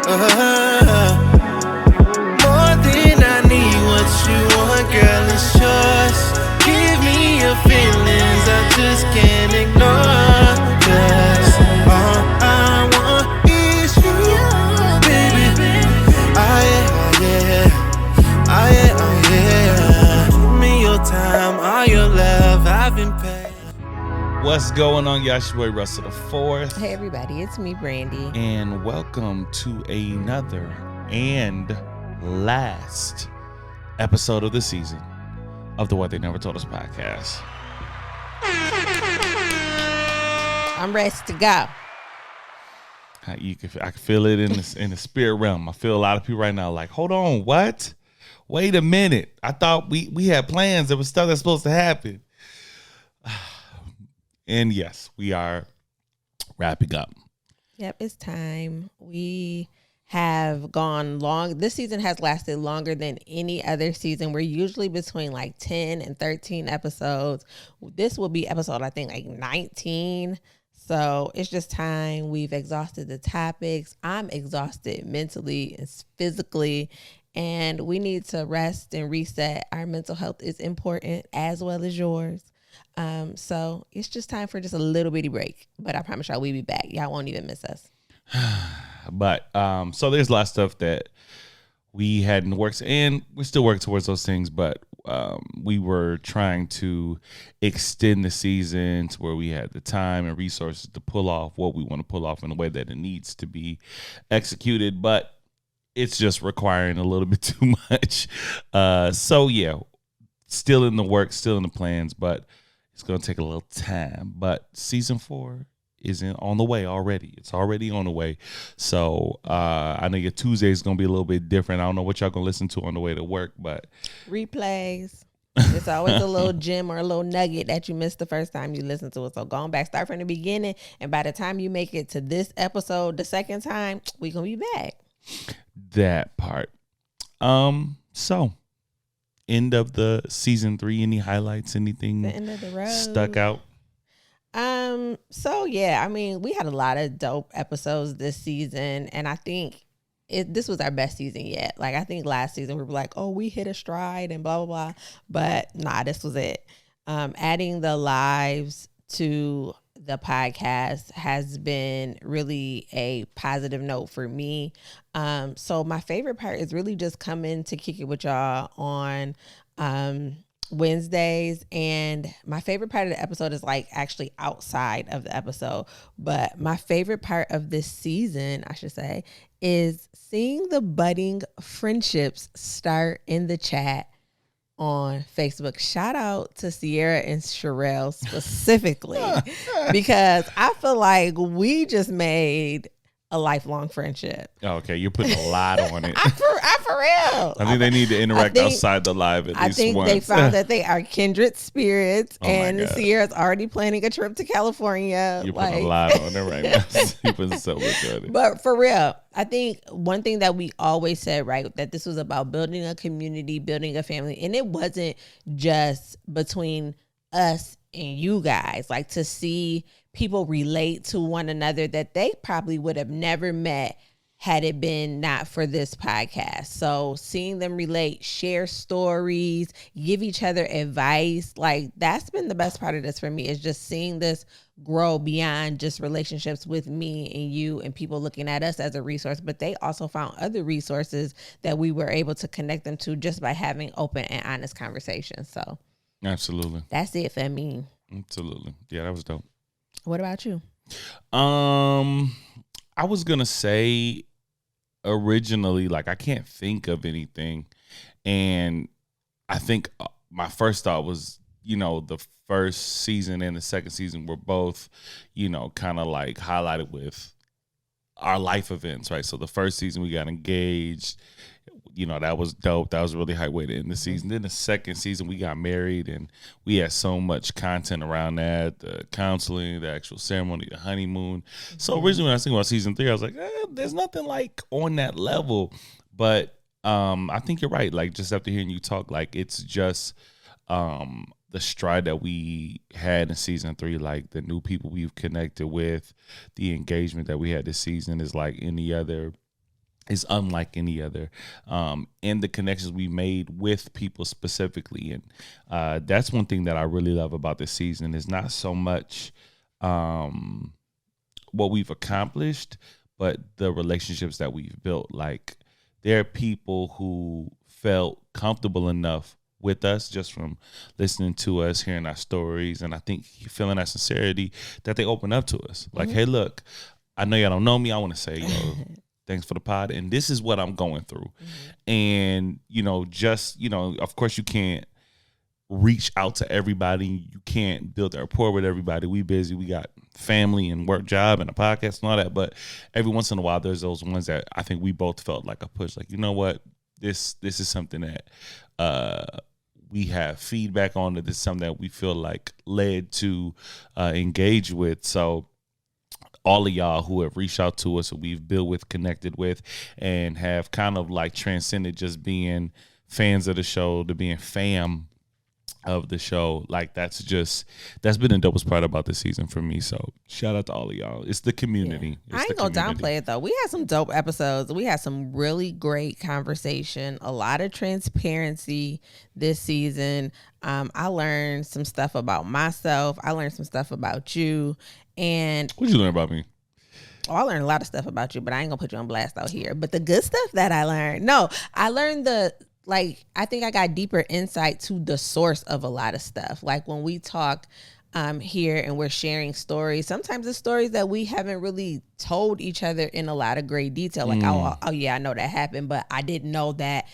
More than I need, what you want, girl, it's yours. Give me your feelings, I just can't ignore. 'Cause all I want is you, baby. Give me your time, all your love, I've been paid. What's going on, y'all? It's your boy Russell the Fourth. Hey everybody, it's me, Brandy. And welcome to another and last episode of the season of the What They Never Told Us podcast. I'm ready to go. I can feel it in the spirit realm. I feel a lot of people right now like, hold on, what? Wait a minute. I thought we had plans. There was stuff that's supposed to happen. And yes, we are wrapping up. Yep, it's time. We have gone long. This season has lasted longer than any other season. We're usually between like 10 and 13 episodes. This will be episode, I think, like 19. So it's just time. We've exhausted the topics. I'm exhausted mentally and physically, and we need to rest and reset. Our mental health is important as well as yours. So it's just time for just a little bitty break. But I promise y'all we'll be back. Y'all won't even miss us. But so there's a lot of stuff that we had in the works, and we're still working towards those things, but we were trying to extend the season to where we had the time and resources to pull off what we want to pull off in a way that it needs to be executed, but it's just requiring a little bit too much. So yeah, still in the works, still in the plans, but it's going to take a little time. But season 4 is on the way already. It's already on the way. So I know your Tuesday is going to be a little bit different. I don't know what y'all going to listen to on the way to work, but replays. It's always a little gem or a little nugget that you missed the first time you listened to it. So going back, start from the beginning. And by the time you make it to this episode, the second time, we're going to be back. That part. So end of the season 3, any highlights, anything The end of the road. stuck out? So yeah, I mean, we had a lot of dope episodes this season, and I think this was our best season yet. Like, I think last season we were like, oh, we hit a stride and blah, blah, blah. But nah, this was it. Adding the lives to the podcast has been really a positive note for me. So my favorite part is really just coming to kick it with y'all on Wednesdays, and my favorite part of the episode is like actually outside of the episode, but my favorite part of this season, I should say, is seeing the budding friendships start in the chat on Facebook. Shout out to Sierra and Sherelle specifically, because I feel like we just made a lifelong friendship. Oh, okay, you're putting a lot on it. I for real. I think they need to interact outside the live at least once. I think they found that they are kindred spirits, and God. Sierra's already planning a trip to California. You're putting a lot on it right now. You're putting so much on it. But for real, I think one thing that we always said, right, that this was about building a community, building a family, and it wasn't just between us and you guys. Like, to see people relate to one another that they probably would have never met had it been not for this podcast. So seeing them relate, share stories, give each other advice, like, that's been the best part of this for me, is just seeing this grow beyond just relationships with me and you and people looking at us as a resource, but they also found other resources that we were able to connect them to just by having open and honest conversations. So Absolutely. that's it for me. Absolutely. Yeah, that was dope. What about you? I was gonna say originally, like, I can't think of anything, and I think my first thought was, the first season and the second season were both, kind of like highlighted with our life events, right? So the first season we got engaged, that was dope. That was a really high way to end the season. Then the second season we got married, and we had so much content around that, the counseling, the actual ceremony, the honeymoon. So originally when I was thinking about season 3, I was like, there's nothing like on that level. But I think you're right. Like, just after hearing you talk, like, it's just the stride that we had in season 3, like the new people we've connected with, the engagement that we had this season is like any other is unlike any other, and the connections we made with people specifically. And that's one thing that I really love about this season is not so much what we've accomplished, but the relationships that we've built. Like, there are people who felt comfortable enough with us just from listening to us, hearing our stories, and I think feeling that sincerity that they open up to us. Like, hey, look, I know y'all don't know me. I want to say, thanks for the pod, and this is what I'm going through. And, of course you can't reach out to everybody. You can't build a rapport with everybody. We busy. We got family and work job and a podcast and all that. But every once in a while, there's those ones that I think we both felt like a push. Like, you know what? This is something that we have feedback on. That this is something that we feel like led to engage with. So all of y'all who have reached out to us, who we've built with, connected with, and have kind of like transcended just being fans of the show to being fam of the show. Like, that's been the dopest part about this season for me. So shout out to all of y'all. It's the community. Yeah. I ain't gonna downplay it though. We had some dope episodes. We had some really great conversation, a lot of transparency this season. I learned some stuff about myself. I learned some stuff about you. And what'd you learn about me? Oh, I learned a lot of stuff about you, but I ain't gonna put you on blast out here. But the good stuff that I learned, I learned I think I got deeper insight to the source of a lot of stuff. Like, when we talk here and we're sharing stories, sometimes the stories that we haven't really told each other in a lot of great detail. Like, oh yeah, I know that happened, but I didn't know that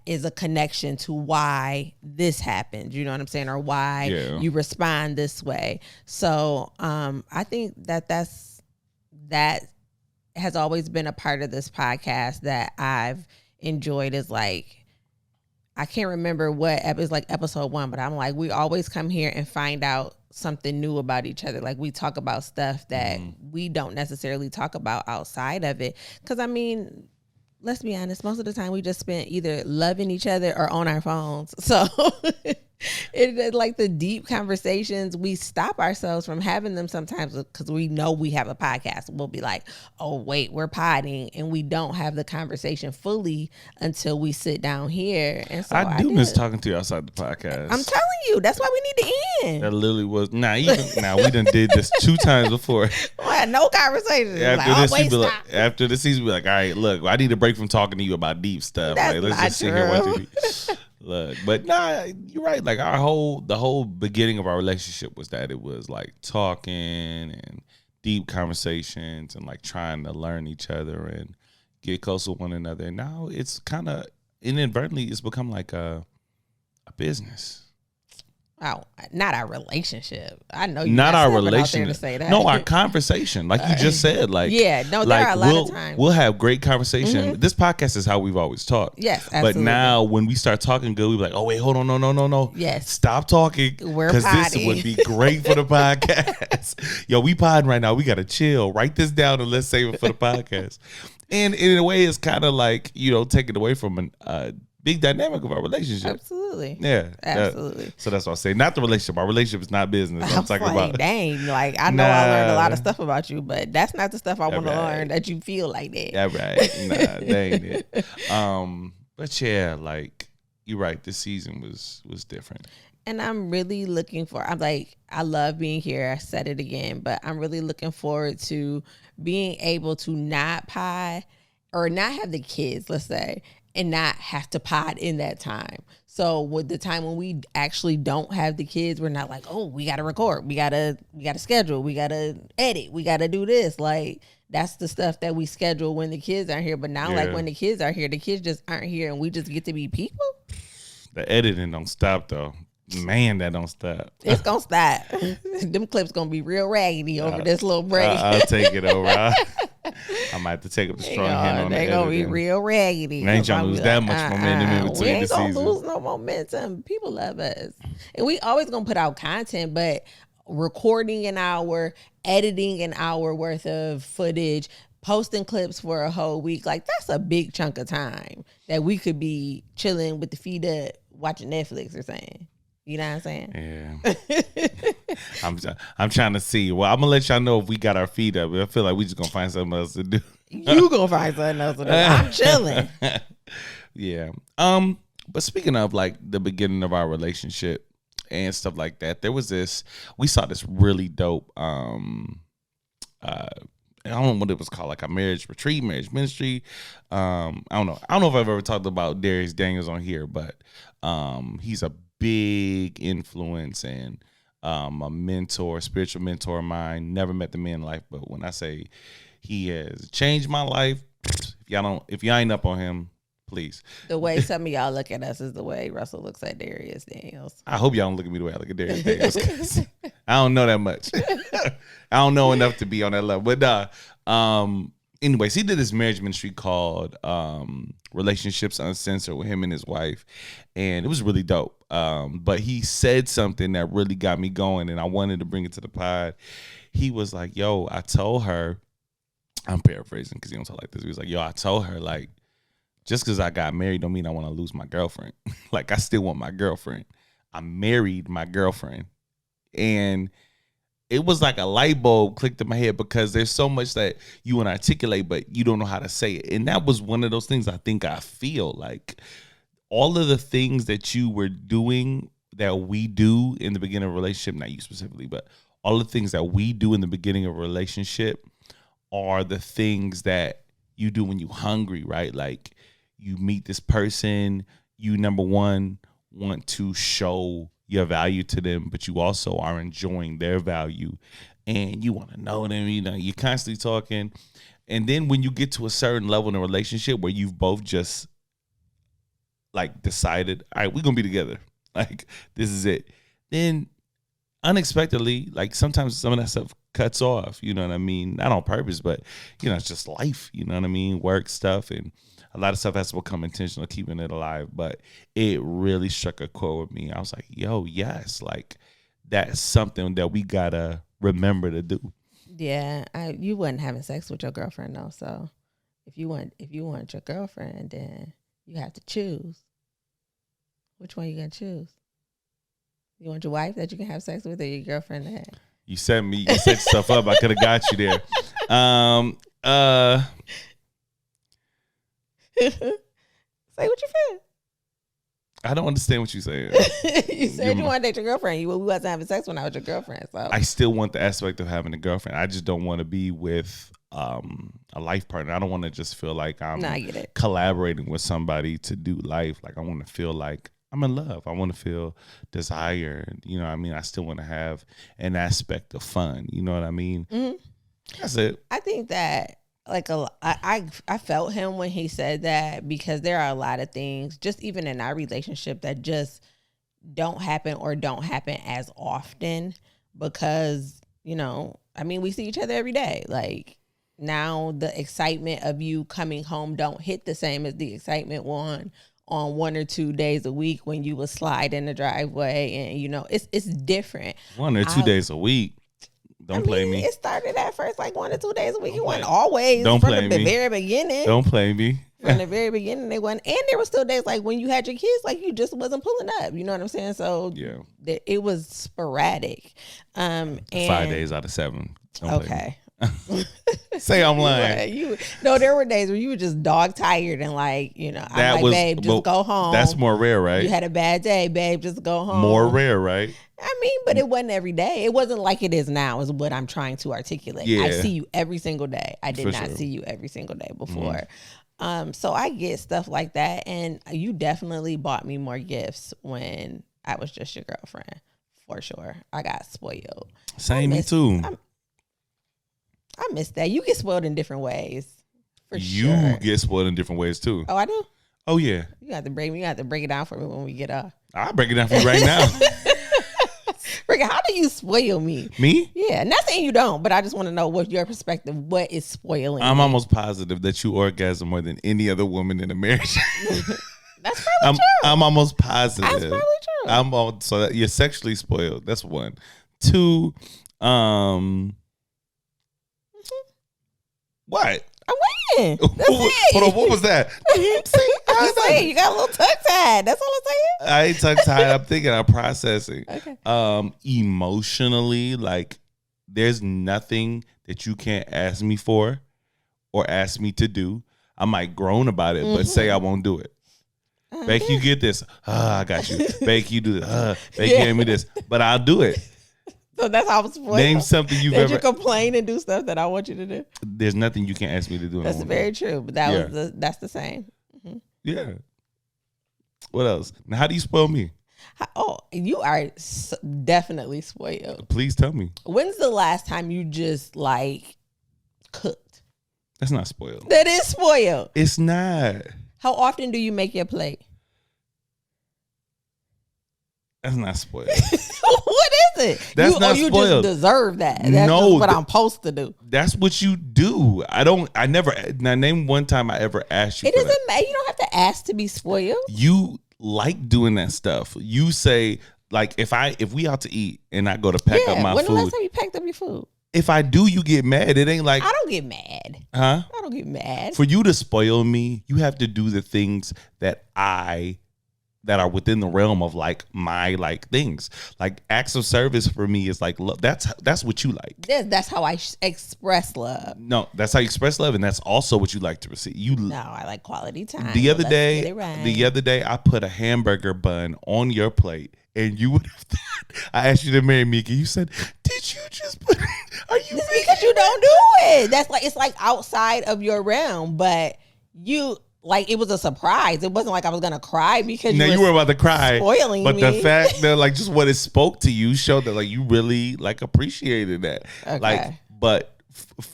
is a connection to why this happened. You know what I'm saying? Or why you respond this way. So I think that has always been a part of this podcast that I've enjoyed. Is like, I can't remember what it's like episode 1, but I'm like, we always come here and find out something new about each other. Like, we talk about stuff that we don't necessarily talk about outside of it. Because I mean, let's be honest, most of the time we just spent either loving each other or on our phones. So it like the deep conversations, we stop ourselves from having them sometimes because we know we have a podcast. We'll be like, oh, wait, we're podding. And we don't have the conversation fully until we sit down here. And so I do miss talking to you outside the podcast. I'm telling you, that's why we need to end. That literally was, we done did this 2 times before. I had no conversation. After the season, we like, all right, look, I need a break from talking to you about deep stuff. That's like, let's not just sit here and watch TV. Look, but you're right. Like, the whole beginning of our relationship was that it was like talking and deep conversations and like trying to learn each other and get close to one another. And now it's kind of inadvertently, it's become like a business. Oh, not our relationship. I know you're not our relationship. Out there to say that. No, our conversation, like you just said. Like, there are a lot of times we'll have great conversation. This podcast is how we've always talked. Yes, absolutely. But now when we start talking good, we be like, oh wait, hold on, no. Yes, stop talking. Because this would be great for the podcast. Yo, we podding right now. We gotta chill. Write this down and let's save it for the podcast. And in a way, it's kind of like, taken away from a big dynamic of our relationship. Absolutely. Yeah. Absolutely. So that's what I say. Not the relationship. Our relationship is not business. I'm talking about. Dang, like, I know I learned a lot of stuff about you, but that's not the stuff I want to learn that you feel like that. Yeah, right. Nah, that ain't it. But yeah, like, you're right. This season was different. And I'm really looking for, I love being here. I said it again, but I'm really looking forward to being able to not pod or not have the kids, let's say, and not have to pod in that time. So with the time when we actually don't have the kids, we're not like, oh, we got to record. We got to schedule. We got to edit. We got to do this. Like, that's the stuff that we schedule when the kids aren't here. But now, like, when the kids are here, the kids just aren't here and we just get to be people. The editing don't stop, though. Man, that don't stop. It's going to stop. Them clips going to be real raggedy over this little break. I'll take it over. I might have to take up the strong hand on that. They're going to be real raggedy. I ain't trying to lose that much momentum in between the seasons. We ain't going to lose no momentum. People love us. And we always going to put out content, but recording an hour, editing an hour worth of footage, posting clips for a whole week, like, that's a big chunk of time that we could be chilling with the feet up, watching Netflix or something. You know what I'm saying? Yeah. I'm trying to see. Well, I'm gonna let y'all know if we got our feet up. I feel like we just gonna find something else to do. You gonna find something else to do. I'm chilling. Yeah. But speaking of like the beginning of our relationship and stuff like that, there was we saw this really dope I don't know what it was called, like a marriage retreat, marriage ministry. I don't know if I've ever talked about Darius Daniels on here, but he's a big influence and a mentor, spiritual mentor of mine. Never met the man in life, but when I say he has changed my life, if y'all ain't up on him, please. The way some of y'all look at us is the way Russell looks at Darius Daniels. I hope y'all don't look at me the way I look at Darius Daniels, 'cause I don't know that much. I don't know enough to be on that level. But anyways, he did this marriage ministry called Relationships Uncensored with him and his wife, and it was really dope. But he said something that really got me going, and I wanted to bring it to the pod. He was like, yo, I told her, I'm paraphrasing because he don't talk like this. He was like, yo, I told her, like, just because I got married don't mean I want to lose my girlfriend. Like, I still want my girlfriend. I married my girlfriend. And it was like a light bulb clicked in my head because there's so much that you want to articulate, but you don't know how to say it. And that was one of those things I think I feel like all of the things that you were doing that we do in the beginning of a relationship, not you specifically, but all the things that we do in the beginning of a relationship are the things that you do when you're hungry, right? Like, you meet this person, you, number one, want to show your value to them, but you also are enjoying their value and you want to know them, you're constantly talking. And then when you get to a certain level in a relationship where you've both just like decided, all right, we're going to be together. Like, this is it. Then unexpectedly, like, sometimes some of that stuff cuts off, you know what I mean? Not on purpose, but, it's just life, you know what I mean? Work stuff, and a lot of stuff has to become intentional, keeping it alive. But it really struck a chord with me. I was like, yo, yes, like, that's something that we got to remember to do. Yeah, you wasn't having sex with your girlfriend, though. So if you want your girlfriend, then you have to choose. Which one you going to choose? You want your wife that you can have sex with, or your girlfriend that? You set yourself up. I could have got you there. Say what you feel. I don't understand what you're saying. You said you want to date your girlfriend. We wasn't having sex when I was your girlfriend. So I still want the aspect of having a girlfriend. I just don't want to be with a life partner. I don't want to just feel like I'm collaborating with somebody to do life. Like, I want to feel like I'm in love. I want to feel desire. You know what I mean? I still want to have an aspect of fun. You know what I mean? Mm-hmm. That's it. I think that, like, I felt him when he said that, because there are a lot of things, just even in our relationship, that just don't happen or don't happen as often because, we see each other every day. Like, now the excitement of you coming home don't hit the same as the excitement on 1 or 2 days a week when you would slide in the driveway, and it's different. 1 or 2 days a week. Don't play me. It started at first like 1 or 2 days a week. It wasn't always from the very beginning. Don't play me. From the very beginning, they wasn't. And there were still days like when you had your kids, like, you just wasn't pulling up. You know what I'm saying? So yeah, it was sporadic. And 5 days out of 7. Don't okay. Say I'm lying. There were days where you were just dog tired and like, I'm like, babe, just go home. That's more rare, right? You had a bad day, babe, just go home. More rare, right? But it wasn't every day. It wasn't like it is now, is what I'm trying to articulate. Yeah. I see you every single day. I did not see you every single day before. So I get stuff like that. And you definitely bought me more gifts when I was just your girlfriend, for sure. I got spoiled. Same, me too. I miss that. You get spoiled in different ways. For you sure. You get spoiled in different ways too. Oh, I do? Oh yeah. You have to break it down for me when we get off. I'll break it down for you right now. Rick, how do you spoil me? Me? Yeah. Not saying you don't, but I just want to know what your perspective. What is spoiling I'm me? almost positive that you orgasm more than any other woman in a marriage. That's probably true. I'm almost positive. That's probably true. So that you're sexually spoiled. That's 1. 2, what? I'm waiting. That's it. Hold on, what was that? I'm saying you got a little tongue tied. That's all I'm saying. I ain't tongue tied. I'm thinking. I'm processing. Okay. Emotionally, like, there's nothing that you can't ask me for or ask me to do, I might groan about it, but say I won't do it. Becky, you get this. I got you. Becky, you do this. Becky, give me this. But I'll do it. So that's how I'm spoiled. Name something you've that ever. you complain and do stuff that I want you to do. There's nothing you can ask me to do. That's very true. But that's the same. Yeah. What else? Now, how do you spoil me? You are definitely spoiled. Please tell me. When's the last time you just like cooked? That's not spoiled. That is spoiled. It's not. How often do you make your plate? That's not spoiled. What is it? That's not you spoiled. just deserve that. That's No, just what I'm supposed to do. That's what you do. I never. Now name one time I ever asked you. It doesn't matter. You don't have to ask to be spoiled. You like doing that stuff. You say like if we out to eat and I go to pack up my when food. the last time you packed up your food? If I do, you get mad. It ain't like I don't get mad. huh? I don't get mad. For you to spoil me, you have to do the things that are within the realm of like my like things. Like acts of service for me is like that's what you like. That's how I express love. No, that's how you express love, and that's also what you like to receive. No, I like quality time. The other Let's day, get it right. I put a hamburger bun on your plate, and you would have thought I asked you to marry me. And you said, "Did you just put? Are you?" It's because you don't do it. That's like it's like outside of your realm, but you. Like it was a surprise. It wasn't like I was gonna cry because you were about to cry, spoiling but me. the fact that like just what it spoke to you showed that like you really like appreciated that. Okay. Like, but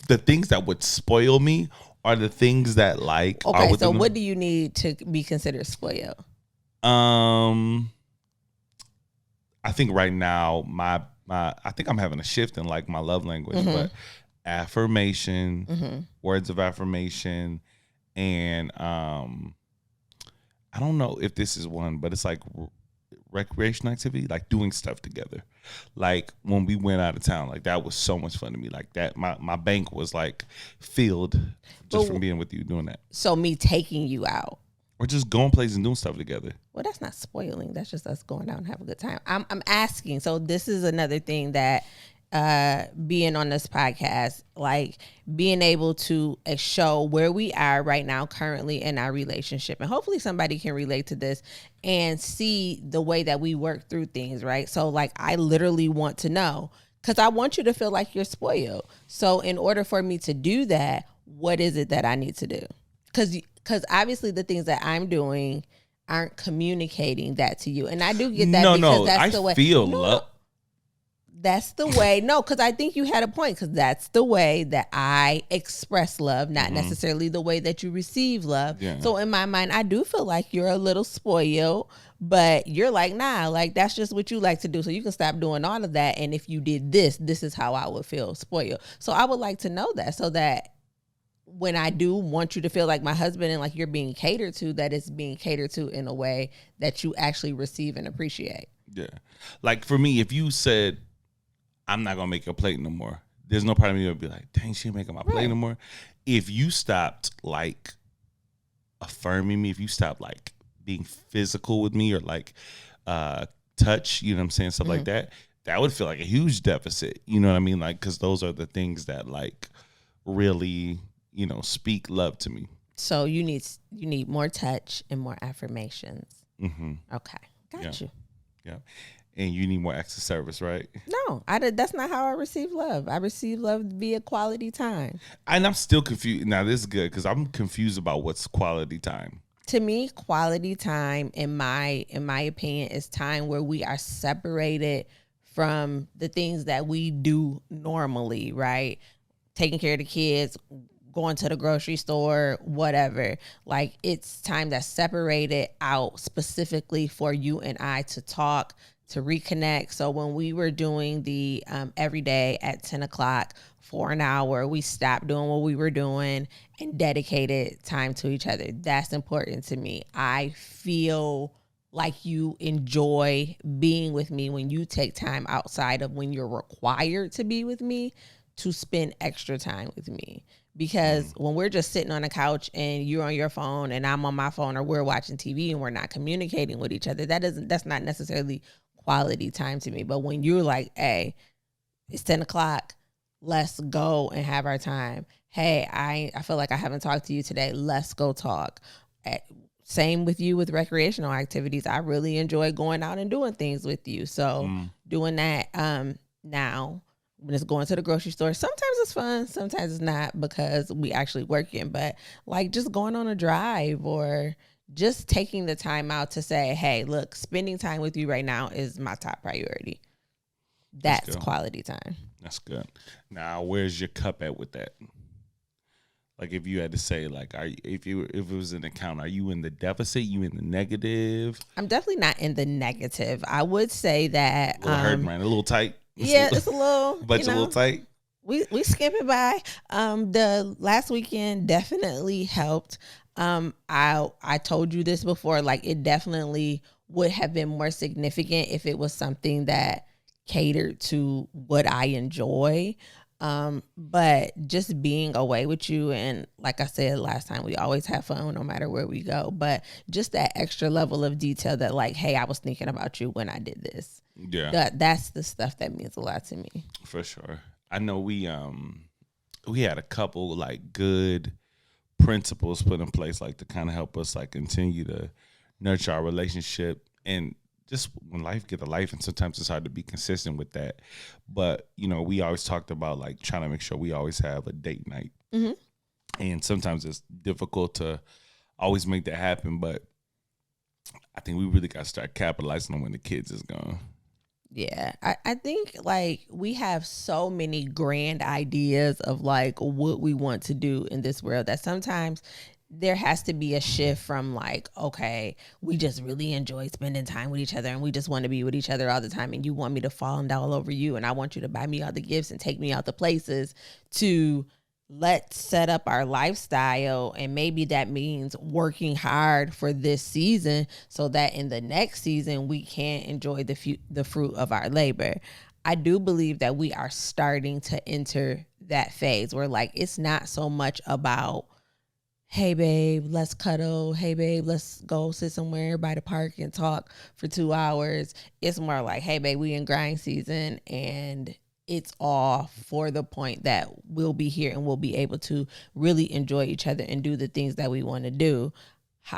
the things that would spoil me are the things that like. Okay, so what do you need to be considered spoiled? I think right now I think I'm having a shift in like my love language, but affirmation, words of affirmation. And I don't know if this is one, but it's like recreational activity, like doing stuff together. Like when we went out of town, like that was so much fun to me. Like that, my bank was like filled just from being with you doing that. So me taking you out, or just going places and doing stuff together. Well, that's not spoiling. That's just us going out and have a good time. I'm asking. So this is another thing that being on this podcast, like being able to show where we are right now currently in our relationship, and hopefully somebody can relate to this and see the way that we work through things, right? So like I literally want to know, because I want you to feel like you're spoiled. So in order for me to do that, what is it that I need to do? Because obviously the things that I'm doing aren't communicating that to you, and I do get that. No, that's the way. I feel love. That's the way. No, because I think you had a point, because that's the way that I express love, not necessarily the way that you receive love. Yeah. So in my mind, I do feel like you're a little spoiled, but you're like, nah, like that's just what you like to do. So you can stop doing all of that. And if you did this is how I would feel spoiled. So I would like to know that, so that when I do want you to feel like my husband and like you're being catered to, that it's being catered to in a way that you actually receive and appreciate. Yeah. Like for me, if you said, I'm not gonna make your plate no more, there's no part of me that would be like, dang, she ain't making my plate no more. If you stopped like affirming me, if you stopped like being physical with me, or like touch, you know what I'm saying, stuff like that, that would feel like a huge deficit. You know what I mean? Like, because those are the things that like really, you know, speak love to me. So you need more touch and more affirmations. Okay, got you. Yeah. And you need more acts of service, right? No, that's not how I receive love. I receive love via quality time. And I'm still confused. Now, this is good because I'm confused about what's quality time. To me, quality time, in my opinion, is time where we are separated from the things that we do normally, right? Taking care of the kids, going to the grocery store, whatever. Like, it's time that's separated out specifically for you and I to talk, to reconnect. So when we were doing the every day at 10 o'clock for an hour, we stopped doing what we were doing and dedicated time to each other. That's important to me. I feel like you enjoy being with me when you take time outside of when you're required to be with me, to spend extra time with me. Because when we're just sitting on a couch and you're on your phone and I'm on my phone, or we're watching TV and we're not communicating with each other, that's not necessarily quality time to me. But when you're like, hey, it's 10 o'clock, let's go and have our time. Hey, I feel like I haven't talked to you today. Let's go talk. Same with you with recreational activities. I really enjoy going out and doing things with you. So doing that now when it's going to the grocery store, sometimes it's fun, sometimes it's not because we actually working. But like just going on a drive or just taking the time out to say, hey, look, spending time with you right now is my top priority. That's quality time. That's good. Now, where's your cup at with that? Like, if you had to say, like, if it was an account, are you in the deficit? You in the negative? I'm definitely not in the negative. I would say that a little tight. Yeah, it's a little, a little tight. We skipping by. The last weekend definitely helped. I told you this before. Like, it definitely would have been more significant if it was something that catered to what I enjoy. But just being away with you, and like I said last time, we always have fun no matter where we go. But just that extra level of detail that, like, hey, I was thinking about you when I did this. Yeah, that's the stuff that means a lot to me. For sure. I know we had a couple like good principles put in place, like to kind of help us like continue to nurture our relationship. And just when life get a life, and sometimes it's hard to be consistent with that. But, you know, we always talked about like trying to make sure we always have a date night. Mm-hmm. And sometimes it's difficult to always make that happen. But I think we really got to start capitalizing on when the kids is gone. Yeah, I think like we have so many grand ideas of like what we want to do in this world that sometimes there has to be a shift from like, okay, we just really enjoy spending time with each other and we just want to be with each other all the time, and you want me to fall and all over you and I want you to buy me all the gifts and take me out the places, to let's set up our lifestyle, and maybe that means working hard for this season so that in the next season we can enjoy the fruit of our labor. I do believe that we are starting to enter that phase where like it's not so much about, hey babe, let's cuddle. Hey babe, let's go sit somewhere by the park and talk for 2 hours. It's more like, hey babe, we in grind season, and it's all for the point that we'll be here and we'll be able to really enjoy each other and do the things that we want to do.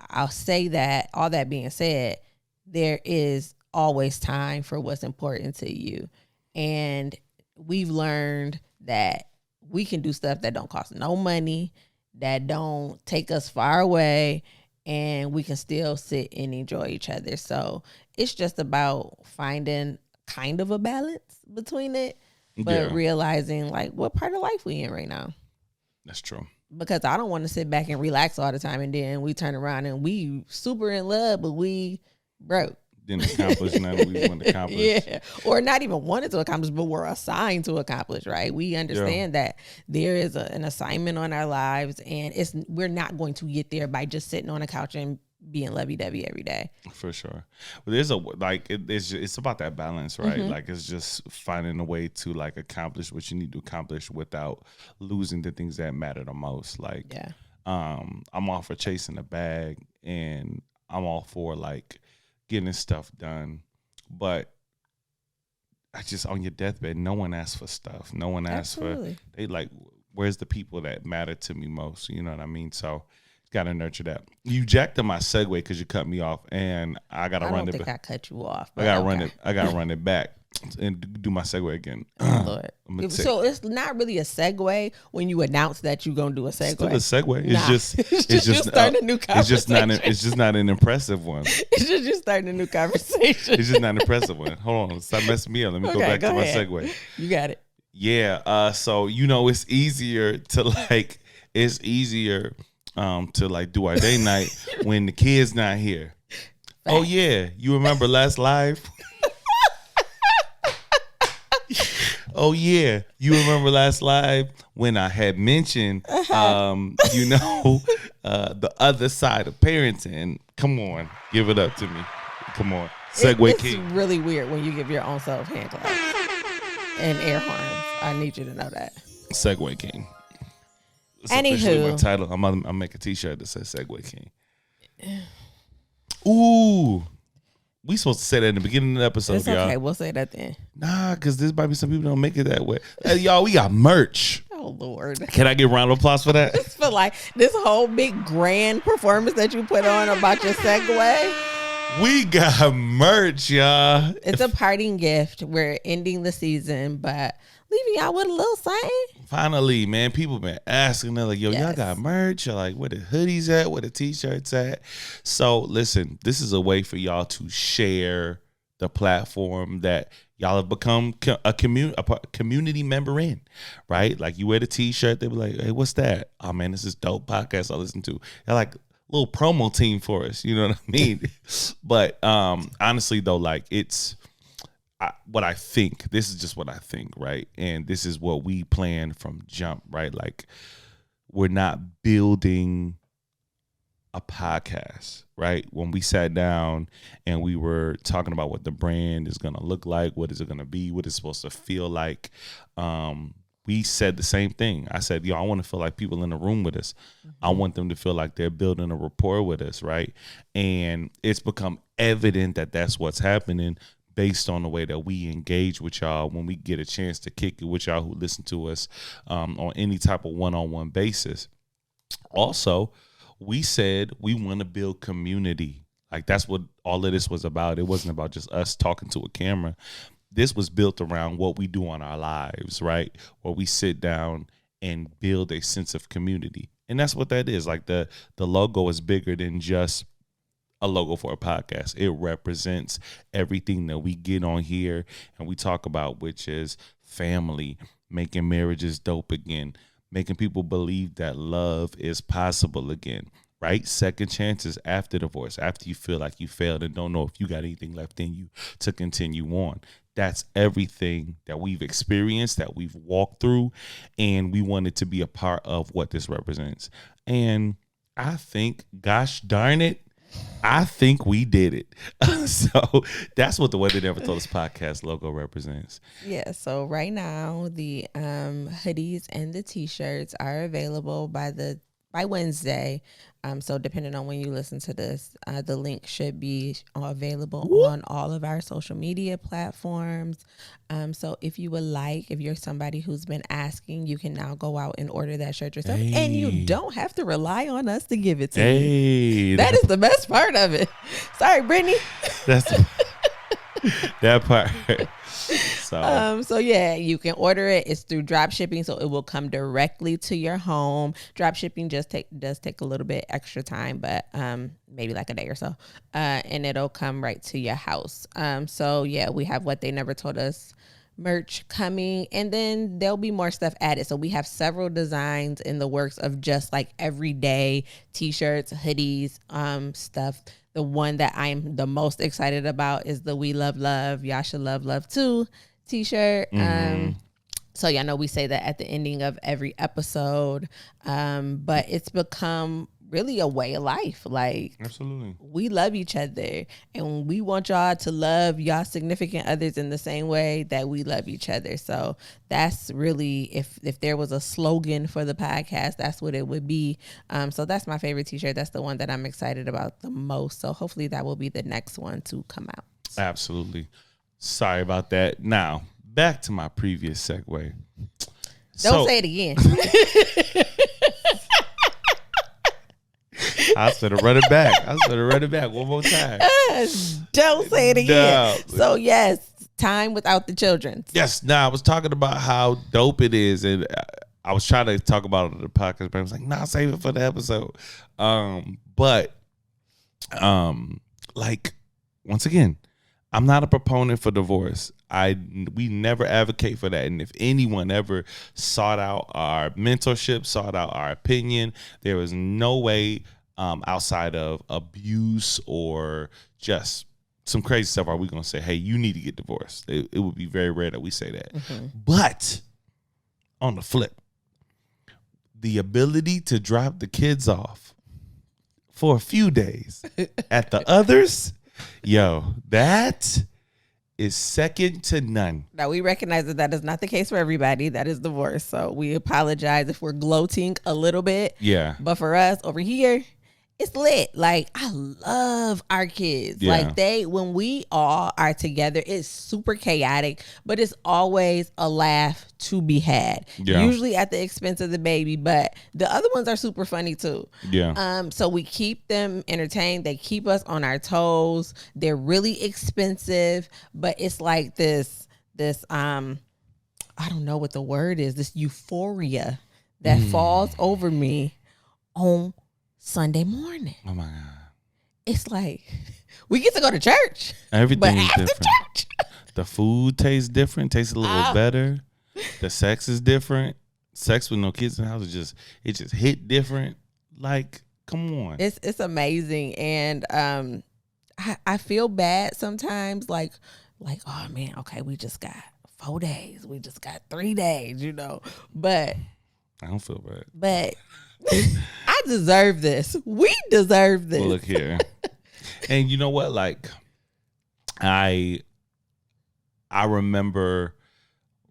I'll say that, all that being said, there is always time for what's important to you. And we've learned that we can do stuff that don't cost no money, that don't take us far away, and we can still sit and enjoy each other. So it's just about finding kind of a balance between it, but realizing like what part of life we in right now. That's true. Because I don't want to sit back and relax all the time and then we turn around and we super in love, but we broke. Didn't accomplish nothing we wanted to accomplish. Yeah. Or not even wanted to accomplish, but we're assigned to accomplish, right? We understand that there is an assignment on our lives, and we're not going to get there by just sitting on a couch and being lovey-dovey every day. For sure. But there's it's about that balance, right? Mm-hmm. Like it's just finding a way to like accomplish what you need to accomplish without losing the things that matter the most. Like, I'm all for chasing the bag, and I'm all for like getting stuff done, but I just, on your deathbed, no one asks for stuff. No one asks for, they like, where's the people that matter to me most? You know what I mean? So got to nurture that. You jacked on my segue because you cut me off, and I got to run it. I don't think I cut you off. I got to run it. I got to run it back and do my segue again. Lord. So it's not really a segue when you announce that you're gonna do a segue. It's still a segue. It's just starting a new conversation. It's just not an impressive one. It's just you starting a new conversation. It's just not an impressive one. Hold on, stop messing me up. Let me go back to my segue. You got it. Yeah. So it's easier to do our day night when the kid's not here. Fact. Oh yeah, you remember last live? Oh yeah, you remember last live when I had mentioned, the other side of parenting. Come on, give it up to me. Come on, segue king. It's really weird when you give your own self hand claps and air horns. I need you to know that. Segue king. It's Anywho, officially my title. I'm make a T-shirt that says Segue King. Ooh, We supposed to say that in the beginning of the episode, It's y'all. okay. We'll say that then. Nah, because there might be some people don't make it that way. Hey, y'all, we got merch. Oh Lord. Can I get a round of applause for that? Just feel like this whole big grand performance that you put on about your segue. We got merch, y'all. It's a parting gift. We're ending the season, but leaving y'all with a little something. Finally, man, people been asking. They're like, yo, y'all Yes. got merch? You're like, where the hoodies at? Where the t-shirts at? So listen, this is a way for y'all to share the platform that y'all have become a community member in, right? Like you wear the t-shirt, they be like, hey, what's that? Oh man, this is dope podcast I listen to. They're like, little promo team for us, you know what I mean? But honestly though, like what I think, this is just what I think, right? And this is what we planned from jump, right? Like we're not building a podcast, right? When we sat down and we were talking about what the brand is going to look like, what is it going to be, what it's supposed to feel like, we said the same thing. I said, yo, I want to feel like people in the room with us. I want them to feel like they're building a rapport with us, right? And it's become evident that that's what's happening based on the way that we engage with y'all when we get a chance to kick it with y'all who listen to us on any type of one-on-one basis. Also, we said we want to build community. Like that's what all of this was about. It wasn't about just us talking to a camera. This was built around what we do on our lives, right? Where we sit down and build a sense of community. And that's what that is. Like the logo is bigger than just a logo for a podcast. It represents everything that we get on here and we talk about, which is family, making marriages dope again, making people believe that love is possible again, right? Second chances after divorce, after you feel like you failed and don't know if you got anything left in you to continue on. That's everything that we've experienced, that we've walked through, and we wanted to be a part of what this represents. And I think, gosh darn it, I think we did it. So that's what the What They Never Told Us podcast logo represents. Yeah, so right now the hoodies and the t-shirts are available by Wednesday. So depending on when you listen to this, the link should be available on all of our social media platforms. So if you would like, if you're somebody who's been asking, you can now go out and order that shirt yourself. Hey. And you don't have to rely on us to give it to you. Hey, That is the best part of it. Sorry, Brittany. that's that part. So yeah, you can order it. It's through drop shipping, so it will come directly to your home. Drop shipping does take a little bit extra time, but maybe like a day or so, and it'll come right to your house. So yeah, we have What They Never Told Us merch coming, and then there'll be more stuff added. So we have several designs in the works of just like everyday t-shirts, hoodies, stuff. The one that I'm the most excited about is the We Love Love, Y'all Should Love Love Too t-shirt. So yeah, I know we say that at the ending of every episode, but it's become really a way of life. Like, Absolutely. we love each other, and we want y'all to love y'all significant others in the same way that we love each other. So that's really, if there was a slogan for the podcast, that's what it would be. So that's my favorite t-shirt. That's the one that I'm excited about the most. So hopefully that will be the next one to come out. Absolutely. Sorry about that. Now, back to my previous segue. Don't say it again. I should have run it back. One more time. Don't say it again. No. So yes, time without the children. Yes. Now, I was talking about how dope it is, and I was trying to talk about it on the podcast, but I was like, nah, save it for the episode. Like, once again, I'm not a proponent for divorce. We never advocate for that. And if anyone ever sought out our mentorship, sought out our opinion, there was no way outside of abuse or just some crazy stuff are we going to say, hey, you need to get divorced. It would be very rare that we say that. Mm-hmm. But on the flip, the ability to drop the kids off for a few days at the others, yo, that is second to none. Now, we recognize that is not the case for everybody. That is divorce. So we apologize if we're gloating a little bit. Yeah. But for us over here, it's lit. Like, I love our kids. Yeah. Like, when we all are together, it's super chaotic, but it's always a laugh to be had. Yeah. Usually at the expense of the baby, but the other ones are super funny too. Yeah. So we keep them entertained. They keep us on our toes. They're really expensive, but it's like this I don't know what the word is, this euphoria that falls over me on Sunday morning. Oh my God. It's like we get to go to church. Everything but is after different. church, The food tastes different, tastes a little better. The sex is different. Sex with no kids in the house is just hit different. Like, come on. it's amazing. And I feel bad sometimes, like, oh man, okay, we just got 4 days. We just got 3 days, But I don't feel bad. But I deserve this. We deserve this. Well, look here. And you know what? Like, I remember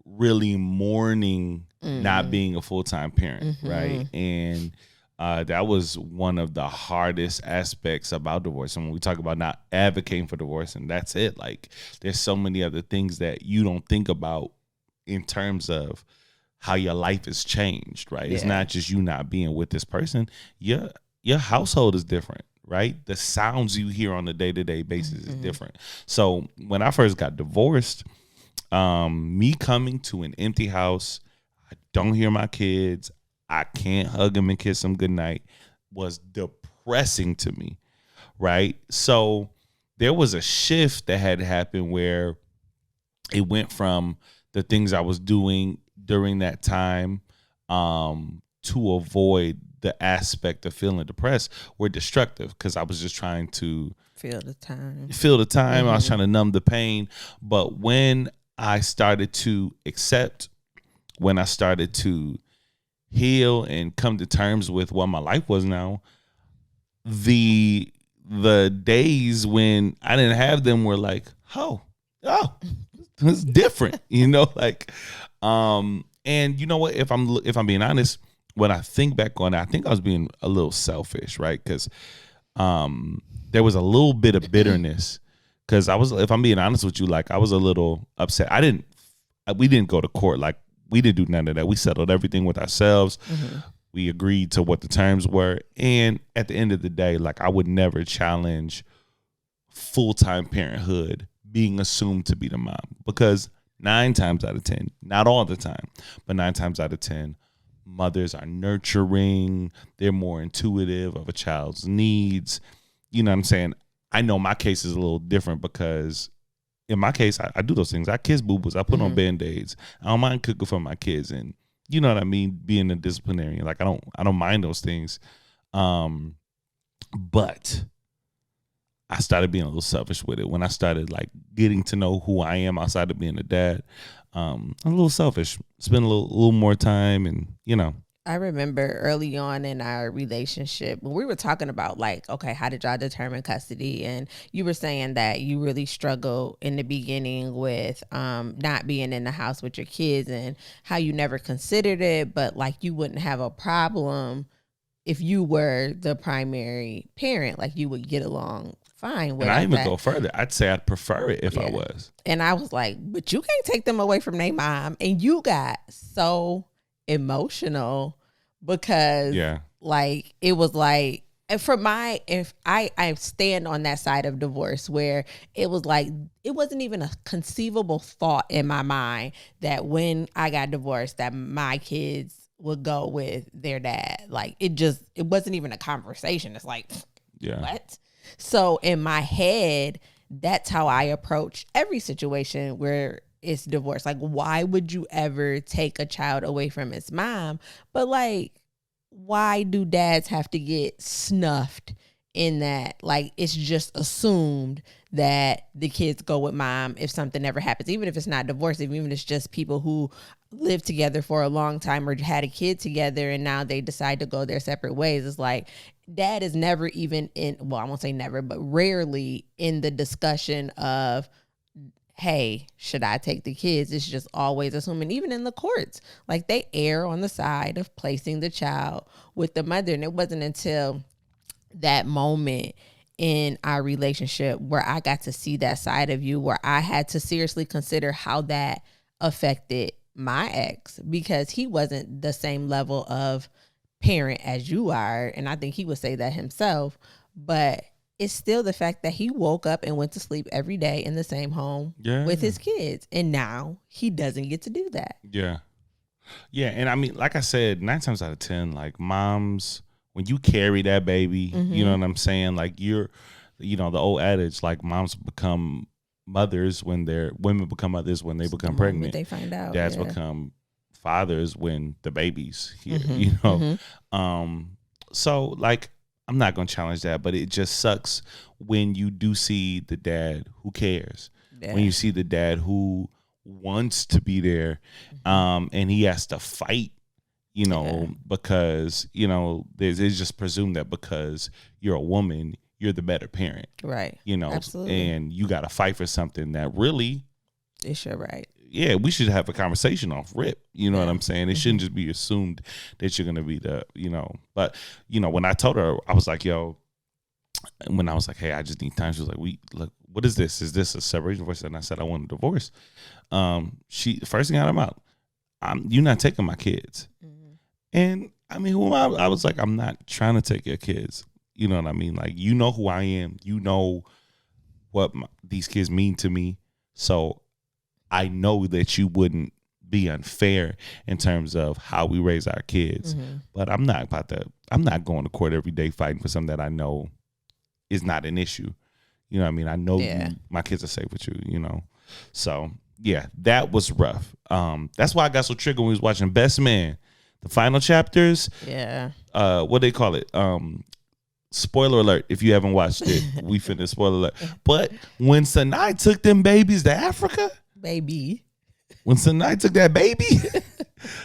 really mourning not being a full-time parent, right? And that was one of the hardest aspects about divorce. And when we talk about not advocating for divorce, and that's it. Like, there's so many other things that you don't think about in terms of how your life has changed, right? Yeah. It's not just you not being with this person. Your household is different, right? The sounds you hear on a day-to-day basis is different. So when I first got divorced, me coming to an empty house, I don't hear my kids, I can't hug them and kiss them goodnight, was depressing to me, right? So there was a shift that had happened where it went from the things I was doing during that time to avoid the aspect of feeling depressed were destructive, because I was just trying to feel the time. I was trying to numb the pain. But when I started to accept, when I started to heal and come to terms with what my life was now, the days when I didn't have them were like, oh, it's different, like, and you know what? If I'm being honest, when I think back on it, I think I was being a little selfish, right? Because there was a little bit of bitterness. Because if I'm being honest with you, like, I was a little upset. We didn't go to court. Like, we didn't do none of that. We settled everything with ourselves. We agreed to what the terms were. And at the end of the day, like, I would never challenge full-time parenthood being assumed to be the mom, because 9 times out of 10, not all the time, but 9 times out of 10, mothers are nurturing. They're more intuitive of a child's needs. You know what I'm saying? I know my case is a little different, because in my case, I do those things. I kiss boo-boos. I put on Band-Aids. I don't mind cooking for my kids, and you know what I mean, being a disciplinarian. Like, I don't mind those things. But I started being a little selfish with it when I started, like, getting to know who I am outside of being a dad. I'm a little selfish. Spend a little more time, and I remember early on in our relationship when we were talking about, like, okay, how did y'all determine custody? And you were saying that you really struggled in the beginning with not being in the house with your kids, and how you never considered it, but like, you wouldn't have a problem if you were the primary parent. Like, you would get along fine with it. And I even go further. I'd say I'd prefer it if I was. And I was like, but you can't take them away from their mom. And you got so emotional because like, it was like, if I stand on that side of divorce, where it was like, it wasn't even a conceivable thought in my mind that when I got divorced that my kids would go with their dad. Like, it wasn't even a conversation. It's like, what? So in my head, that's how I approach every situation where it's divorce. Like, why would you ever take a child away from its mom? But like, why do dads have to get snuffed in that? Like, it's just assumed that the kids go with mom if something ever happens, even if it's not divorce, even if it's just people who lived together for a long time or had a kid together and now they decide to go their separate ways. It's like, dad is never even in, well, I won't say never, but rarely in the discussion of, hey, should I take the kids? It's just always assuming, even in the courts, like, they err on the side of placing the child with the mother. And it wasn't until that moment in our relationship where I got to see that side of you, where I had to seriously consider how that affected my ex, because he wasn't the same level of parent as you are. And I think he would say that himself, but it's still the fact that he woke up and went to sleep every day in the same home with his kids. And now he doesn't get to do that. Yeah. Yeah. And I mean, like I said, 9 times out of 10, like moms, when you carry that baby, you know what I'm saying? Like the old adage, like moms become mothers when women become mothers when they become pregnant. They find out. Dads become fathers when the baby's here, So like, I'm not going to challenge that, but it just sucks when you do see the dad who cares, when you see the dad who wants to be there, and he has to fight, because, it's just presumed that because you're a woman, you're the better parent. Right. Absolutely. And you got to fight for something that really. It's your right. Yeah, we should have a conversation off rip. You know what I'm saying? It shouldn't just be assumed that you're going to be But, when I told her, I was like, when I was like, hey, I just need time. She was like, look, what is this? Is this a separation divorce? And I said, I want a divorce. She first thing out of her mouth, you're not taking my kids. And I mean, who am I? I was like, I'm not trying to take your kids. You know what I mean? Like, you know who I am. You know what these kids mean to me. So I know that you wouldn't be unfair in terms of how we raise our kids. But I'm not going to court every day fighting for something that I know is not an issue. You know what I mean? I know my kids are safe with you, So, yeah, that was rough. That's why I got so triggered when we was watching Best Man, the final chapters. Yeah. What they call it? Spoiler alert, if you haven't watched it, we finished spoiler alert. But when Sanai took them babies to Africa, when Sanai took that baby,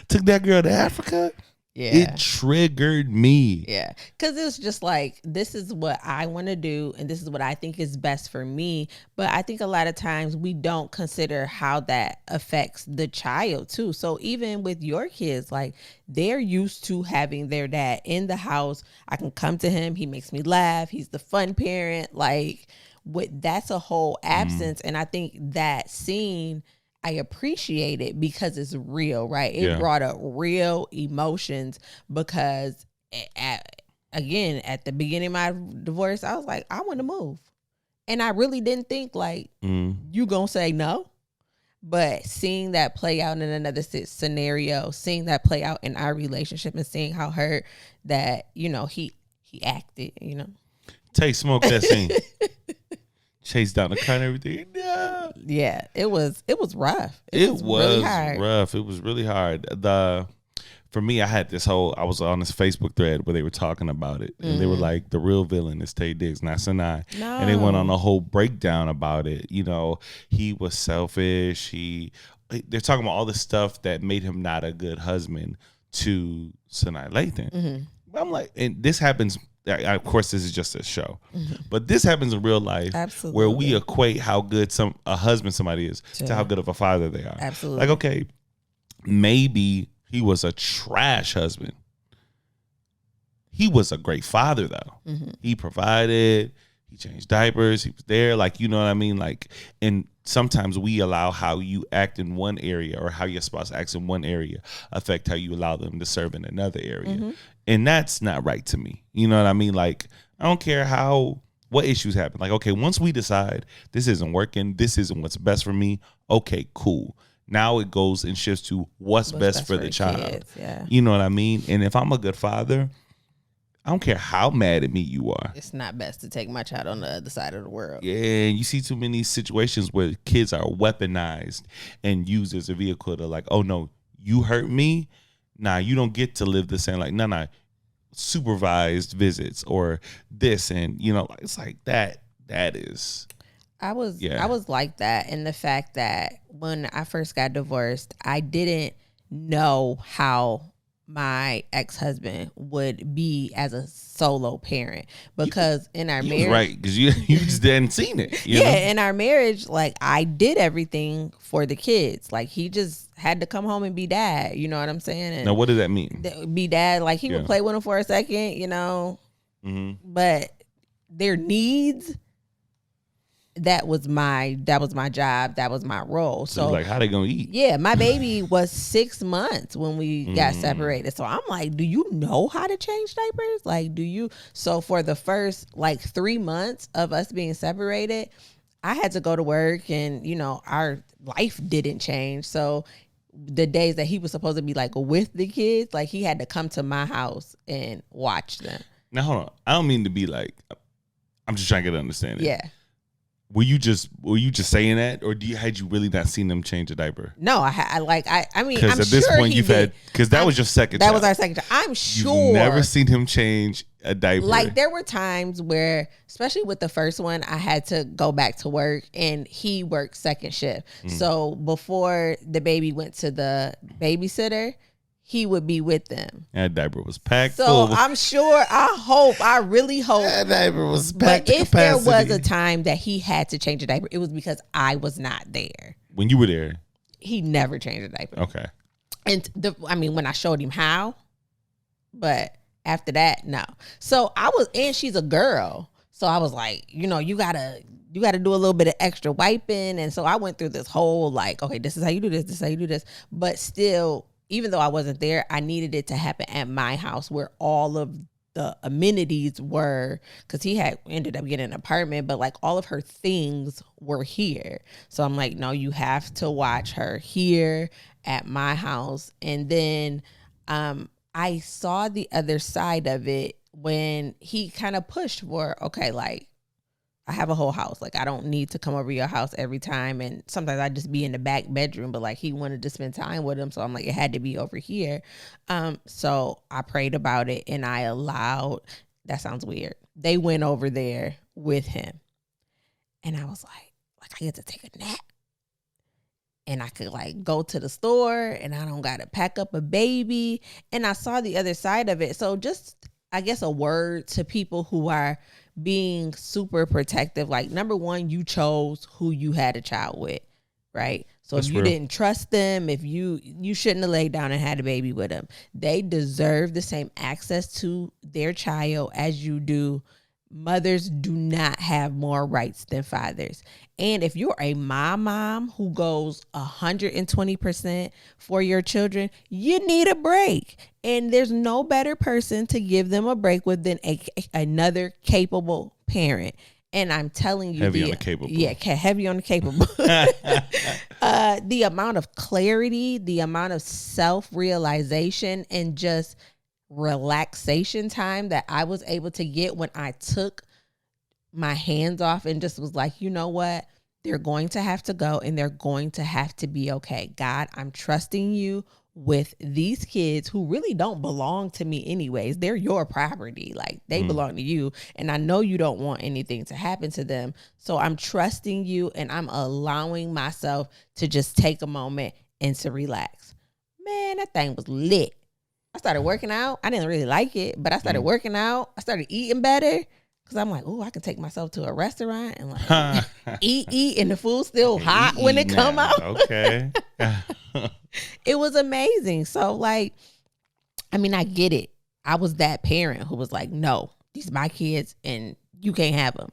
took that girl to Africa, it triggered me. Yeah, because it was just like, this is what I want to do, and this is what I think is best for me. But I think a lot of times we don't consider how that affects the child too. So even with your kids, like, they're used to having their dad in the house. I can come to him. He makes me laugh. He's the fun parent. Like, that's a whole absence. And I think that scene, I appreciate it because it's real, right? It brought up real emotions, because at the beginning of my divorce, I was like, I want to move. And I really didn't think like, you gonna say no. But seeing that play out in another scenario, seeing that play out in our relationship, and seeing how hurt that, he acted, Tay smoked that scene. Chase down the car and everything. No. Yeah, it was rough. It was really hard. rough. It was really hard. For me, I was on this Facebook thread where they were talking about it, and they were like, the real villain is Tay Diggs, not Sanai. No. And they went on a whole breakdown about it. He was selfish. They're talking about all the stuff that made him not a good husband to Sanai Lathan. I'm like, and this happens. Of course, this is just a show, but this happens in real life. Absolutely. Where we equate how good a husband somebody is to how good of a father they are. Absolutely. Like, okay, maybe he was a trash husband. He was a great father, though. He provided, he changed diapers, he was there. Like, you know what I mean? Like, and sometimes we allow how you act in one area, or how your spouse acts in one area, affect how you allow them to serve in another area. And that's not right to me. You know what I mean? Like, I don't care what issues happen. Like, okay, once we decide this isn't working, this isn't what's best for me, okay, cool. Now it goes and shifts to what's best for the child. Kids, yeah. You know what I mean? And if I'm a good father, I don't care how mad at me you are. It's not best to take my child on the other side of the world. Yeah, you see too many situations where kids are weaponized and used as a vehicle to, like, oh no, you hurt me? Nah, you don't get to live the same. Like, no, supervised visits or this, and it's like that is. I was like that, in the fact that when I first got divorced, I didn't know how my ex-husband would be as a solo parent, because in our marriage, right? Because you just hadn't seen it. You know? In our marriage, like, I did everything for the kids. Like, he just had to come home and be dad. You know what I'm saying? And now, what does that mean? Be dad. Like, he would play with him for a second. but their needs, that was my job, that was my role. So like, how they gonna eat? Yeah, my baby was 6 months when we got separated. So I'm like, do you know how to change diapers? Like, do you? So for the first like 3 months of us being separated, I had to go to work, and our life didn't change. So the days that he was supposed to be like with the kids, like he had to come to my house and watch them. Now hold on, I don't mean to be like, I'm just trying to get an understanding. Yeah. Were you just saying that, or had you really not seen them change a diaper? No, I mean, because at this point you've had, because that was your second. That child. was our second child. I'm sure you've never seen him change a diaper. Like there were times where, especially with the first one, I had to go back to work, and he worked second shift. So before the baby went to the babysitter, he would be with them. That diaper was packed so full. I'm sure, I really hope that diaper was packed. But if there was a time that he had to change a diaper, it was because I was not there. When you were there, he never changed a diaper. Okay. And when I showed him how, but after that, no. So and she's a girl. So I was like, you gotta do a little bit of extra wiping. And so I went through this whole like, okay, this is how you do this. This is how you do this. But still, even though I wasn't there, I needed it to happen at my house where all of the amenities were, because he had ended up getting an apartment, but like all of her things were here. So I'm like, no, you have to watch her here at my house. And then I saw the other side of it when he kind of pushed for, okay, like, I have a whole house. Like, I don't need to come over your house every time. And sometimes I just be in the back bedroom, but like he wanted to spend time with him. So I'm like, it had to be over here. So I prayed about it, and I allowed, that sounds weird, they went over there with him. And I was like I get to take a nap. And I could like go to the store, and I don't got to pack up a baby. And I saw the other side of it. So just, I guess, a word to people who are being super protective. Like, number one, you chose who you had a child with, right? So That's if you real. didn't trust them, if you shouldn't have laid down and had a baby with them. They deserve the same access to their child as you do. Mothers do not have more rights than fathers. And if you're a mom who goes 120% for your children, you need a break. And there's no better person to give them a break with than another capable parent. And I'm telling you, Heavy on the capable. Yeah, heavy on the capable. The amount of clarity, the amount of self-realization, and just relaxation time that I was able to get when I took my hands off and just was like, you know what? They're going to have to go, and they're going to have to be okay. God, I'm trusting you with these kids who really don't belong to me anyways. They're your property. Like, they belong to you. And I know you don't want anything to happen to them. So I'm trusting you, and I'm allowing myself to just take a moment and to relax. Man, that thing was lit. I started working out. I didn't really like it, but I started working out. I started eating better. Because I'm like, oh, I can take myself to a restaurant and like eat, and the food's still hot when it come out. Okay. It was amazing. So like, I mean, I get it. I was that parent who was like, no, these are my kids and you can't have them.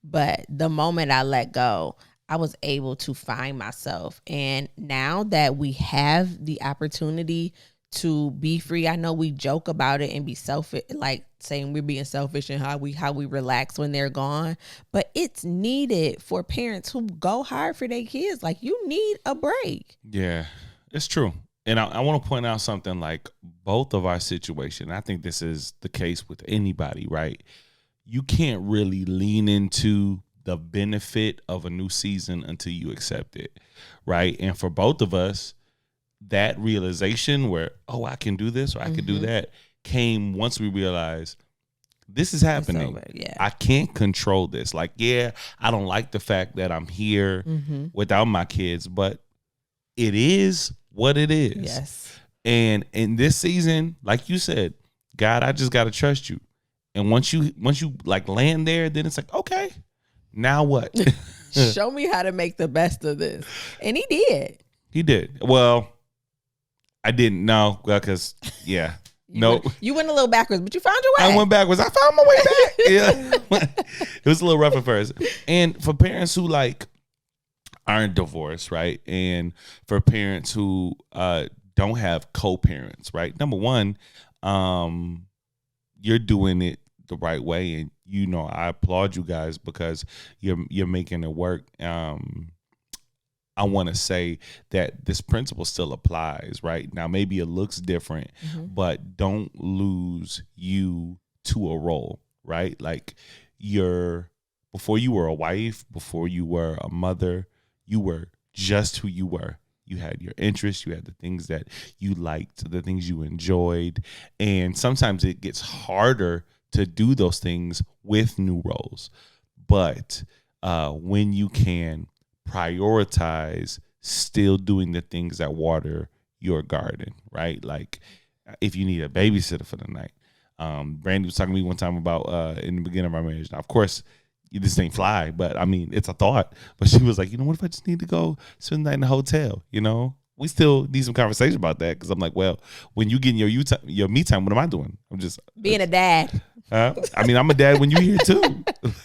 But the moment I let go, I was able to find myself. And now that we have the opportunity to be free, I know we joke about it and be selfish, like saying we're being selfish and how we relax when they're gone, but it's needed for parents who go hard for their kids. Like, you need a break. Yeah, it's true. And I want to point out something, like both of our situation. I think this is the case with anybody, right? You can't really lean into the benefit of a new season until you accept it, right? And for both of us, that realization where, oh, I can do this or I can do that, came once we realized this is happening. over, yeah. I can't control this. Like, yeah, I don't like the fact that I'm here without my kids, but it is what it is. Yes. And in this season, like you said, God, I just got to trust you. And once you like land there, then it's like, okay, now what? Show me how to make the best of this. And he did. He did. Well, I didn't know, because, yeah, Nope. You went a little backwards, but you found your way. I went backwards. I found my way back. Yeah. It was a little rough at first. And for parents who like aren't divorced, right? And for parents who don't have co-parents, right? Number one, you're doing it the right way, and I applaud you guys because you're making it work. I want to say that this principle still applies, right? Now, maybe it looks different, but don't lose you to a role, right? Like before you were a wife, before you were a mother, you were just who you were. You had your interests, you had the things that you liked, the things you enjoyed. And sometimes it gets harder to do those things with new roles. But when you can prioritize still doing the things that water your garden, right? Like if you need a babysitter for the night. Brandy was talking to me one time about in the beginning of our marriage. Now, of course, this ain't fly, but I mean, it's a thought. But she was like, what if I just need to go spend the night in a hotel? We still need some conversation about that because I'm like, well, when you get your me time, what am I doing? I'm just being a dad. I mean, I'm a dad when you here too.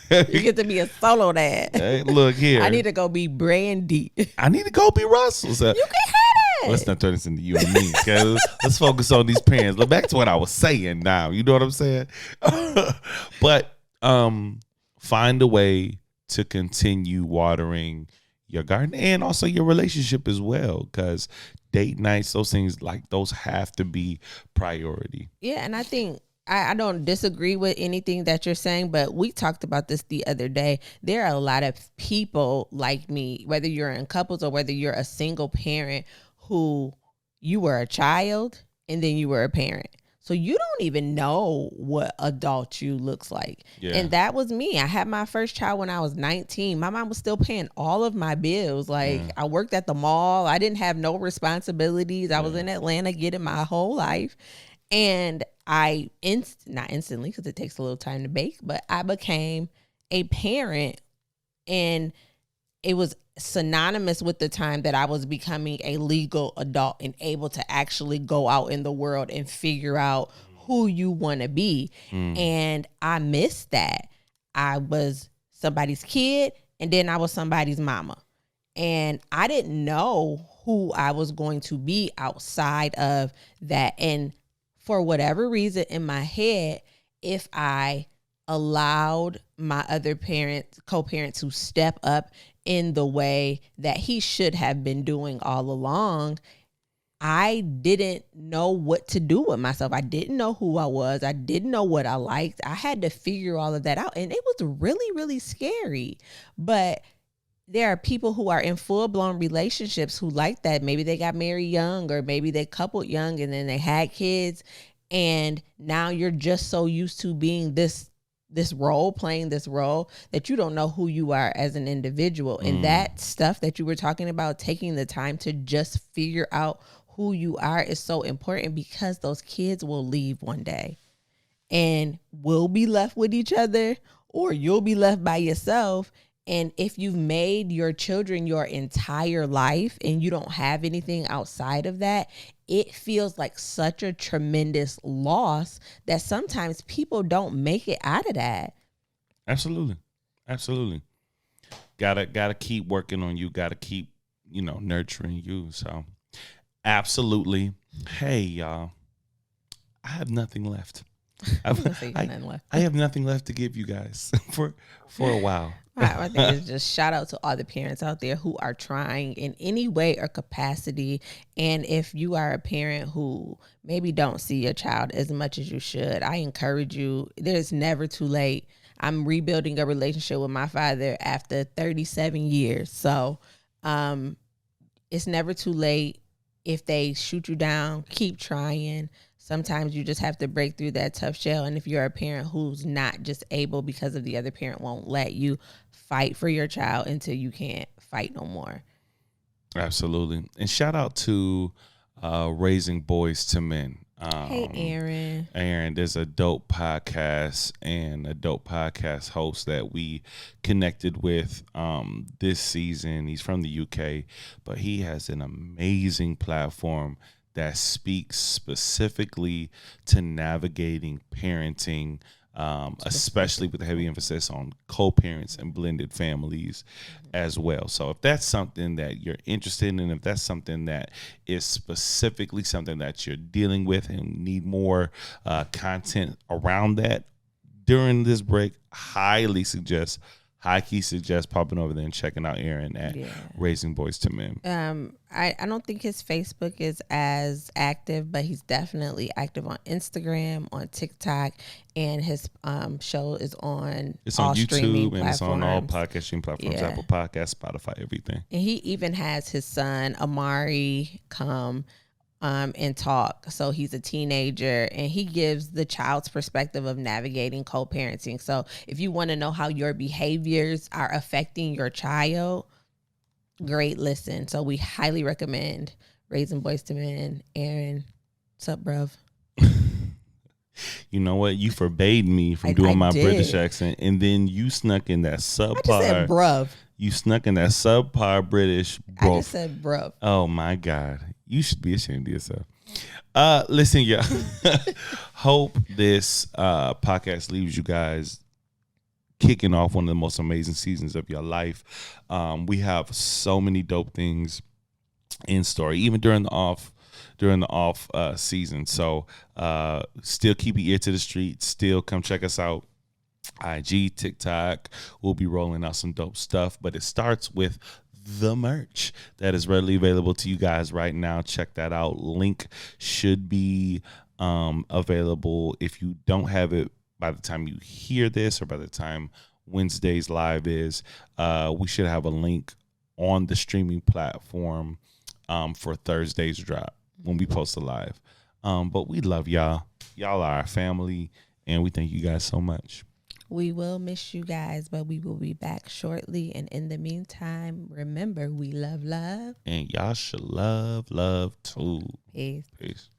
You get to be a solo dad. Hey, look here. I need to go be Brandy. I need to go be Russell. So you can have it. Let's not turn this into you and me. Okay? Let's focus on these parents. Look back to what I was saying now. You know what I'm saying? But find a way to continue watering your garden and also your relationship as well, because date nights, those things, like those have to be priority. Yeah, and I think I don't disagree with anything that you're saying, but we talked about this the other day. There are a lot of people like me, whether you're in couples or whether you're a single parent, who you were a child and then you were a parent. So you don't even know what adult you looks like. Yeah. And that was me. I had my first child when I was 19. My mom was still paying all of my bills. Like I worked at the mall. I didn't have no responsibilities. I was in Atlanta getting my whole life. And I, not instantly, because it takes a little time to bake, but I became a parent, and it was synonymous with the time that I was becoming a legal adult and able to actually go out in the world and figure out who you want to be. And I missed that. I was somebody's kid, and then I was somebody's mama. And I didn't know who I was going to be outside of that. And for whatever reason in my head, if I allowed my other co-parent to step up in the way that he should have been doing all along, I didn't know what to do with myself. I didn't know who I was. I didn't know what I liked. I had to figure all of that out. And it was really, really scary. But there are people who are in full-blown relationships who like that. Maybe they got married young, or maybe they coupled young and then they had kids. And now you're just so used to being this role, playing this role, that you don't know who you are as an individual. And that stuff that you were talking about, taking the time to just figure out who you are, is so important, because those kids will leave one day and we'll be left with each other, or you'll be left by yourself. And if you've made your children your entire life and you don't have anything outside of that, it feels like such a tremendous loss that sometimes people don't make it out of that. Absolutely. Gotta keep working on you. Gotta keep, nurturing you. So absolutely. Hey, y'all, I have nothing left. I have nothing left to give you guys for a while. I think it's just shout out to all the parents out there who are trying in any way or capacity. And if you are a parent who maybe don't see your child as much as you should, I encourage you. There's never too late. I'm rebuilding a relationship with my father after 37 years. So it's never too late. If they shoot you down, keep trying. Sometimes you just have to break through that tough shell. And if you're a parent who's not just able because of the other parent won't let you, fight for your child until you can't fight no more. Absolutely. And shout out to Raising Boys to Men. Hey, Aaron. Aaron, there's a dope podcast and a dope podcast host that we connected with this season. He's from the UK, but he has an amazing platform that speaks specifically to navigating parenting, especially with a heavy emphasis on co-parents and blended families as well. So if that's something that you're interested in, if that's something that is specifically something that you're dealing with and need more content around that during this break, high key suggest popping over there and checking out Aaron at Raising Boys to Men. I don't think his Facebook is as active, but he's definitely active on Instagram, on TikTok, and his show is on all YouTube and platforms. it's on all podcasting platforms, Apple Podcasts, Spotify, everything. And he even has his son Amari come and talk. So he's a teenager and he gives the child's perspective of navigating co-parenting. So if you want to know how your behaviors are affecting your child, great listen. So we highly recommend Raising Boys to Men. Aaron, what's up, bruv? You know what? You forbade me from doing my British accent, and then you snuck in that subpar. I just said bruv. You snuck in that subpar British. Bro. I just said bruv. Oh my God. You should be ashamed of yourself. Listen, y'all. Hope this podcast leaves you guys kicking off one of the most amazing seasons of your life. We have so many dope things in store, even during the off season. So still keep your ear to the street. Still come check us out. IG, TikTok. We'll be rolling out some dope stuff, but it starts with the merch that is readily available to you guys right now. Check that out. Link should be available. If you don't have it by the time you hear this or by the time Wednesday's live is, we should have a link on the streaming platform for Thursday's drop when we post a live. But we love y'all. Y'all are our family, and we thank you guys so much. We will miss you guys, but we will be back shortly. And in the meantime, remember, we love love. And y'all should love too. Peace. Peace.